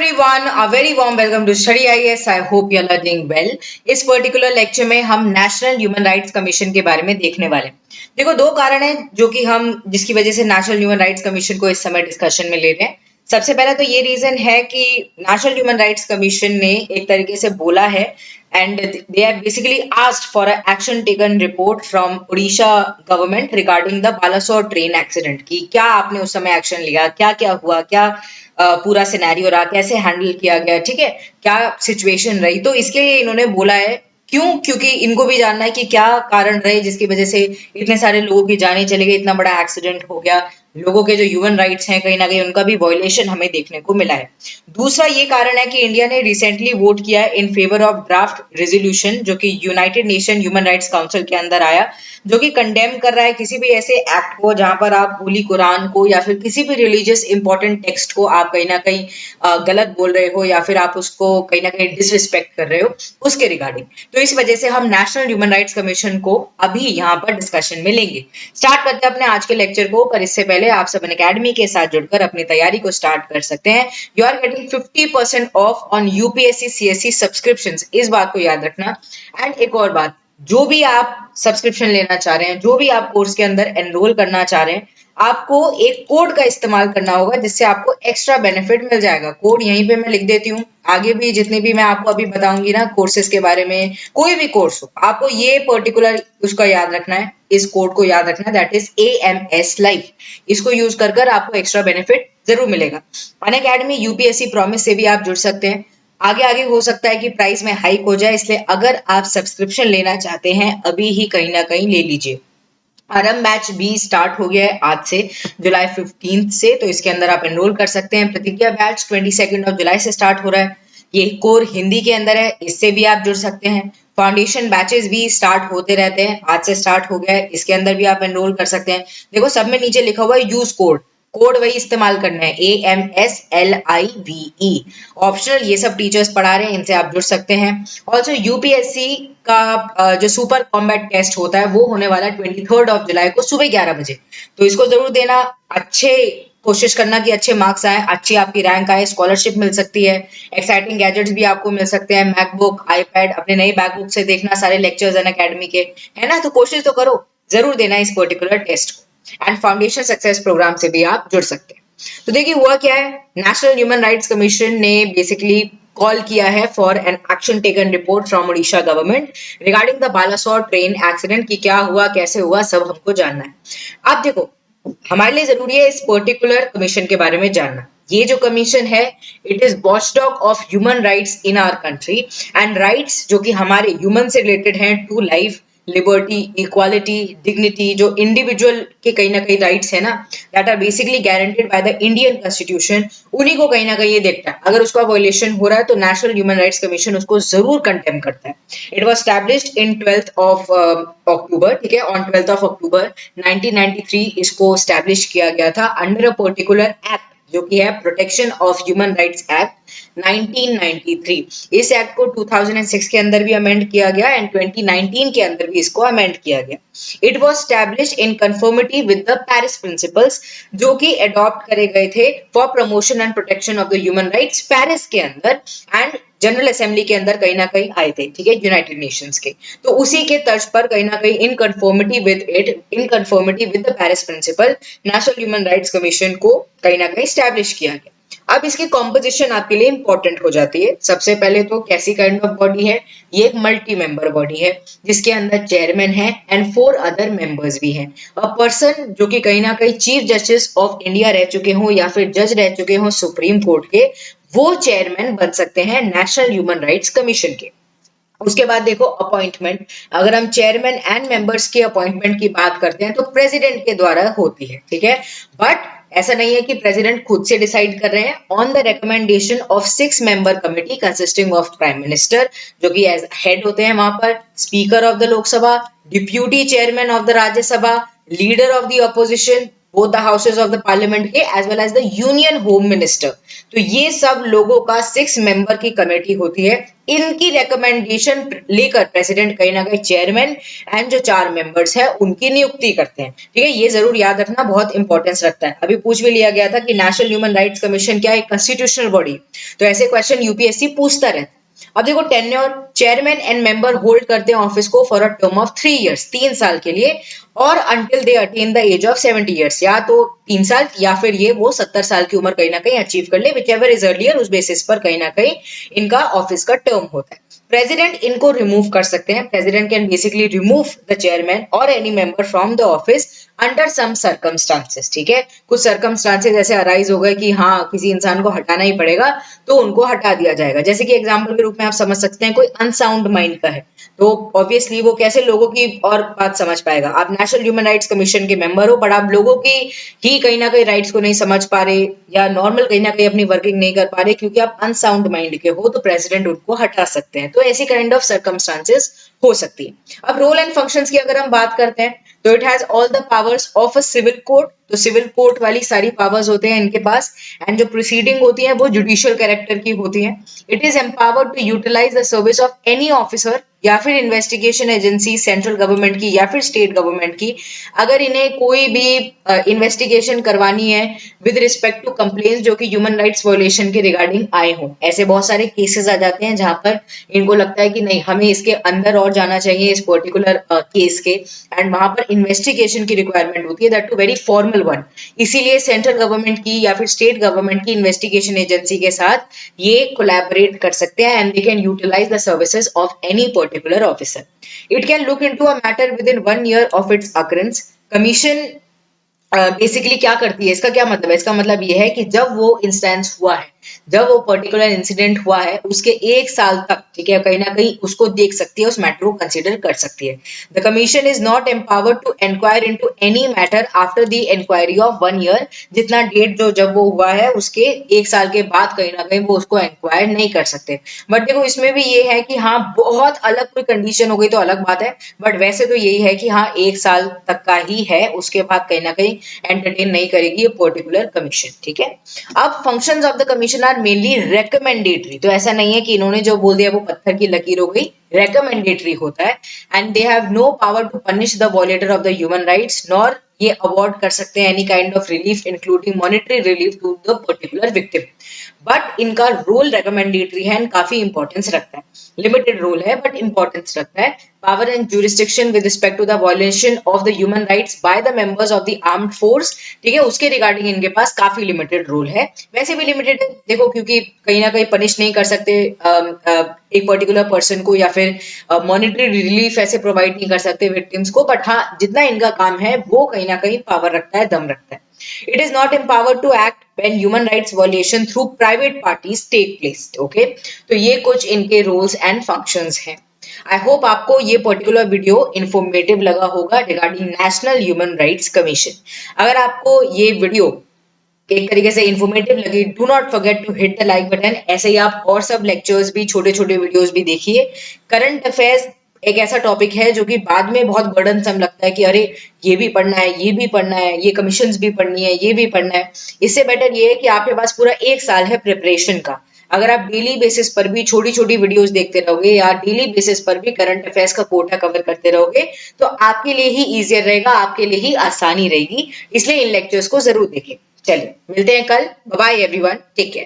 everyone, a very warm welcome to Study IAS. I hope you are learning well. इस particular lecture में हम national human rights commission के बारे में देखने वाले हैं। देखो, दो कारण है जो कि हम जिसकी वजह से नेशनल ह्यूमन राइट्स कमीशन को इस समय डिस्कशन में ले रहे हैं। सबसे पहला तो ये रीजन है कि नेशनल ह्यूमन राइट्स कमीशन ने एक तरीके से बोला है and they have basically asked for an action taken report from Odisha government regarding the Balasore train accident कि क्या आपने उस समय एक्शन लिया, क्या क्या हुआ, क्या पूरा सिनेरियो रहा, कैसे हैंडल किया गया, ठीक है, क्या सिचुएशन रही। तो इसके लिए इन्होंने बोला है, क्योंकि इनको भी जानना है कि क्या कारण रहे जिसकी वजह से इतने सारे लोगों की जानें चली गई, इतना बड़ा एक्सीडेंट हो गया, लोगों के जो ह्यूमन राइट्स हैं कहीं ना कहीं उनका भी वायलेशन हमें देखने को मिला है। दूसरा ये कारण है कि इंडिया ने रिसेंटली वोट किया है in favour of draft resolution जो कि United nation human rights council के अंदर आया, जो कि कंडेम कर रहा है किसी भी ऐसे एक्ट को जहां पर आप होली कुरान को या फिर किसी भी रिलीजियस इंपॉर्टेंट टेक्स्ट को आप कहीं ना कहीं गलत बोल रहे हो या फिर आप उसको कहीं ना कहीं डिसरिस्पेक्ट कर रहे हो उसके रिगार्डिंग। तो इस वजह से हम नेशनल ह्यूमन राइट्स कमीशन को अभी यहाँ पर डिस्कशन में लेंगे। स्टार्ट करते हैं अपने आज के लेक्चर को, पर इससे पहले आप सब अकेडमी के साथ जुड़कर अपनी तैयारी को स्टार्ट कर सकते हैं। You are getting 50% off on UPSC CSC subscriptions, इस बात को याद रखना। एंड एक और बात, जो भी आप सब्सक्रिप्शन लेना चाह रहे हैं, जो भी आप कोर्स के अंदर एनरोल करना चाह रहे हैं, आपको एक कोड का इस्तेमाल करना होगा जिससे आपको एक्स्ट्रा बेनिफिट मिल जाएगा। कोड यहीं पे मैं लिख देती हूँ, आगे भी जितने भी मैं आपको अभी बताऊंगी ना कोर्सेज के बारे में, कोई भी कोर्स हो, आपको ये पर्टिकुलर उसका याद रखना है, इस कोड को याद रखना है, दैट इज AMS लाइफ। इसको यूज कर आपको एक्स्ट्रा बेनिफिट जरूर मिलेगा। अनअकैडमी यूपीएससी प्रॉमिस से भी आप जुड़ सकते हैं। आगे आगे हो सकता है कि प्राइस में हाइक हो जाए, इसलिए अगर आप सब्सक्रिप्शन लेना चाहते हैं अभी ही कहीं ना कहीं ले लीजिए। आरंभ बैच भी स्टार्ट हो गया है आज से, जुलाई 15 से, तो इसके अंदर आप एनरोल कर सकते हैं। प्रतिज्ञा बैच 22 जुलाई से स्टार्ट हो रहा है, ये कोर हिंदी के अंदर है, इससे भी आप जुड़ सकते हैं। फाउंडेशन बैचेस भी स्टार्ट होते रहते हैं, आज से स्टार्ट हो गया है, इसके अंदर भी आप एनरोल कर सकते हैं। देखो सब में नीचे लिखा हुआ है यूज कोड वही इस्तेमाल करना है, AMSLIVE। ऑप्शनल ये सब टीचर्स पढ़ा रहे हैं, इनसे आप जुड़ सकते हैं। ऑल्सो यूपीएससी का जो सुपर कॉम्बैट टेस्ट होता है वो होने वाला है 23 जुलाई को सुबह 11 बजे, तो इसको जरूर देना। अच्छे कोशिश करना कि अच्छे मार्क्स आए, अच्छी आपकी रैंक आए, स्कॉलरशिप मिल सकती है, एक्साइटिंग गैजेट्स भी आपको मिल सकते हैं, मैकबुक, आईपैड, अपने नई मैकबुक से देखना सारे लेक्चर्स अनअकैडमी के, है ना। तो कोशिश तो करो, जरूर देना इस पर्टिकुलर टेस्ट को। एंड फाउंडेशन सक्सेस प्रोग्राम से भी आप जुड़ सकते हैं। तो देखिए हुआ क्या है, नेशनल ह्यूमन राइट्स कमीशन ने बेसिकली कॉल किया है for an action taken report from Odisha government regarding the Balasore train accident की क्या हुआ, कैसे हुआ, सब हमको जानना है। अब देखो, हमारे लिए जरूरी है इस पर्टिकुलर कमीशन के बारे में जानना। ये जो कमीशन है, it is watchdog of human rights in our country, and rights जो कि हमारे ह्यूमन से रिलेटेड हैं, to life, liberty, equality, dignity, जो इंडिविजुअल के कहीं ना कहीं राइट्स है ना, that are basically guaranteed by the Indian constitution, उन्हीं को कहीं ना कहीं ये देखता है। अगर उसका वायलेशन हो रहा है तो नेशनल ह्यूमन राइट्स कमीशन उसको जरूर कंडेम करता है। It was established in 12th of अक्टूबर, ठीक है, ऑन 12th of अक्टूबर 1993 इसको एस्टैब्लिश किया गया था अंडर अ पर्टिकुलर एक्ट जो कि है protection of human rights act 1993। इस एक्ट को 2006 के अंदर भी अमेंड किया गया एंड 2019 के अंदर भी इसको अमेंड किया गया। It was established in conformity with the Paris principles जो कि अडॉप्ट करे गए थे for promotion and protection of the human rights Paris के अंदर, एंड जनरल असेंबली के अंदर कहीं ना कहीं आए थे, ठीक है, यूनाइटेड नेशंस के। तो उसी के तर्ज पर कहीं ना कहीं in conformity with the Paris principle national human rights commission को कहीं ना कहीं स्टैब्लिश किया गया। अब इसकी कॉम्पोजिशन आपके लिए इंपॉर्टेंट हो जाती है। सबसे पहले तो कैसी काइंड ऑफ बॉडी है, ये एक मल्टी मेंबर बॉडी है जिसके अंदर चेयरमैन है एंड 4 अदर मेंबर्स भी हैं। अ पर्सन जो कि कहीं ना कहीं चीफ जस्टिस ऑफ इंडिया रह चुके हों या फिर जज रह चुके हों सुप्रीम कोर्ट के, वो चेयरमैन बन सकते हैं नेशनल ह्यूमन राइट्स कमीशन के। उसके बाद देखो अपॉइंटमेंट, अगर हम चेयरमैन एंड मेंबर्स की अपॉइंटमेंट की बात करते हैं तो प्रेसिडेंट के द्वारा होती है, ठीक है, बट ऐसा नहीं है कि प्रेसिडेंट खुद से डिसाइड कर रहे हैं। On the recommendation of 6 member committee consisting of prime minister जो कि एज हेड होते हैं वहां पर, speaker of the Lok Sabha, deputy chairman of the Rajya Sabha, leader of the opposition, both the houses of the parliament के as well as the union home minister. तो ये सब लोगों का 6 मेंबर की कमेटी होती है। इनकी रिकमेंडेशन लेकर प्रेसिडेंट कहीं ना कहीं चेयरमैन एंड जो 4 मेंबर्स है उनकी नियुक्ति करते हैं। ठीक है, ये जरूर याद रखना, बहुत इंपॉर्टेंस रखता है। अभी पूछ भी लिया गया था कि नेशनल ह्यूमन राइट्स कमीशन क्या है, कंस्टिट्यूशनल बॉडी, तो ऐसे क्वेश्चन यूपीएससी पूछता रहता है। अब देखो, tenure, chairman and member hold करते हैं ऑफिस को for a term of 3 years, 3 साल के लिए, और until they attain the age of 70 years, या तो 3 साल या फिर ये वो 70 साल की उम्र कहीं ना कहीं अचीव कर ले, विचएवर इज अर्लियर, उस बेसिस पर कहीं ना कहीं इनका ऑफिस का टर्म होता है। प्रेसिडेंट इनको रिमूव कर सकते हैं। President can basically remove the chairman और any member from the office under some circumstances. ठीक है, कुछ सर्कमस्टांसेस ऐसे अराइज हो गए कि हाँ किसी इंसान को हटाना ही पड़ेगा, तो उनको हटा दिया जाएगा। जैसे कि एग्जांपल के रूप में आप समझ सकते हैं, कोई अनसाउंड माइंड का है, तो ऑब्वियसली वो कैसे लोगों की और बात समझ पाएगा। आप नेशनल ह्यूमन राइट्स कमीशन के मेंबर हो, बट आप लोगों की ही कहीं ना कहीं राइट्स को नहीं समझ पा रहे, या नॉर्मल कहीं ना कहीं अपनी वर्किंग नहीं कर पा रहे क्योंकि आप अनसाउंड माइंड के हो, तो प्रेसिडेंट उनको हटा सकते हैं। तो ऐसी काइंड ऑफ सर्कमस्टांसेस हो सकती है। अब रोल एंड फंक्शंस की अगर हम बात करते हैं, तो it has all the powers of a civil court, तो सिविल कोर्ट वाली सारी पावर्स होते हैं इनके पास। एंड जो प्रोसीडिंग होती है वो जुडिशियल कैरेक्टर की होती है। It is empowered to utilise the service of any officer या फिर इन्वेस्टिगेशन एजेंसी सेंट्रल गवर्नमेंट की या फिर स्टेट गवर्नमेंट की, अगर इन्हें कोई भी इन्वेस्टिगेशन करवानी है विद रिस्पेक्ट टू कंप्लेंट्स जो कि ह्यूमन राइट्स वायलेशन के रिगार्डिंग आए हों। ऐसे बहुत सारे केसेस आ जाते हैं जहां पर इनको लगता है कि नहीं, हमें इसके अंदर और जाना चाहिए इस पर्टिकुलर केस के, एंड वहां पर इन्वेस्टिगेशन की रिक्वायरमेंट होती है, that too very formal one. इसीलिए सेंट्रल गवर्नमेंट की या फिर स्टेट गवर्नमेंट की इन्वेस्टिगेशन एजेंसी के साथ ये कोलैबोरेट कर सकते हैं and they can utilise the services of any particular officer. It can look into a matter within 1 year of its occurrence. Commission basically क्या करती है, इसका क्या मतलब है? इसका मतलब ये है कि जब वो इंस्टेंस हुआ है, जब वो पर्टिकुलर इंसिडेंट हुआ है, उसके 1 साल तक, ठीक है, कहीं ना कहीं उसको देख सकती है, उस मैटर को कंसीडर कर सकती है। The commission is not empowered to inquire into any matter after the inquiry of 1 year. जितना डेट जो जब वो हुआ है उसके 1 साल के बाद कहीं ना कहीं वो उसको इंक्वायर नहीं कर सकते। बट देखो, इसमें भी ये है कि हाँ, बहुत अलग कोई कंडीशन हो गई तो अलग बात है, बट वैसे तो यही है कि हाँ 1 साल तक का ही है, उसके बाद कहीं ना कहीं एंटरटेन नहीं करेगी ये पर्टिकुलर कमीशन। ठीक है, अब functions of the commission are mainly recommendatory. तो ऐसा नहीं है कि इन्होंने जो बोल दिया वो पत्थर की लकीर हो गई, रेकमेंडेटरी होता है। And they have no power to punish the violator of the human rights, nor ये अवॉर्ड कर सकते हैं any kind of relief including monetary relief to the particular victim. But इनका रोल रेकमेंडेटरी है एंड काफी importance रखता है। Limited role है बट इंपॉर्टेंस रखता है। Power and jurisdiction with respect to the violation of the human rights by the members of the armed force, ठीक है, उसके रिगार्डिंग इनके पास काफी लिमिटेड रोल है। वैसे भी लिमिटेड है, देखो, क्योंकि कहीं ना कहीं पनिश नहीं कर सकते एक पर्टिकुलर पर्सन को, या फिर मॉनेटरी रिलीफ ऐसे प्रोवाइड नहीं कर सकते विक्टिम्स को, बट हाँ जितना इनका काम है वो कहीं ना कहीं पावर रखता है, दम रखता है। It is not empowered to act when human rights violation through private parties take place. Okay, तो ये कुछ इनके roles and functions हैं। आई होप आपको ये पर्टिकुलर वीडियो इंफॉर्मेटिव लगा होगा regarding national human rights commission. अगर आपको ये वीडियो एक तरीके से इंफॉर्मेटिव लगी, do not forget to hit the like button. ऐसे ही आप और सब लेक्चर्स भी, छोटे छोटे वीडियोस भी देखिए। करंट अफेयर्स एक ऐसा टॉपिक है जो कि बाद में बहुत बर्डनसम लगता है कि अरे ये भी पढ़ना है, ये भी पढ़ना है, ये कमीशंस भी पढ़नी है, ये भी पढ़ना है। इससे बेटर ये है कि आपके पास पूरा 1 साल है प्रिपरेशन का। अगर आप डेली बेसिस पर भी छोटी छोटी वीडियोस देखते रहोगे या डेली बेसिस पर भी करंट अफेयर्स का कोटा कवर करते रहोगे, तो आपके लिए ही इजियर रहेगा, आपके लिए ही आसानी रहेगी। इसलिए इन लेक्चर्स को जरूर देखें। चलिए मिलते हैं कल। Bye bye everyone, take care.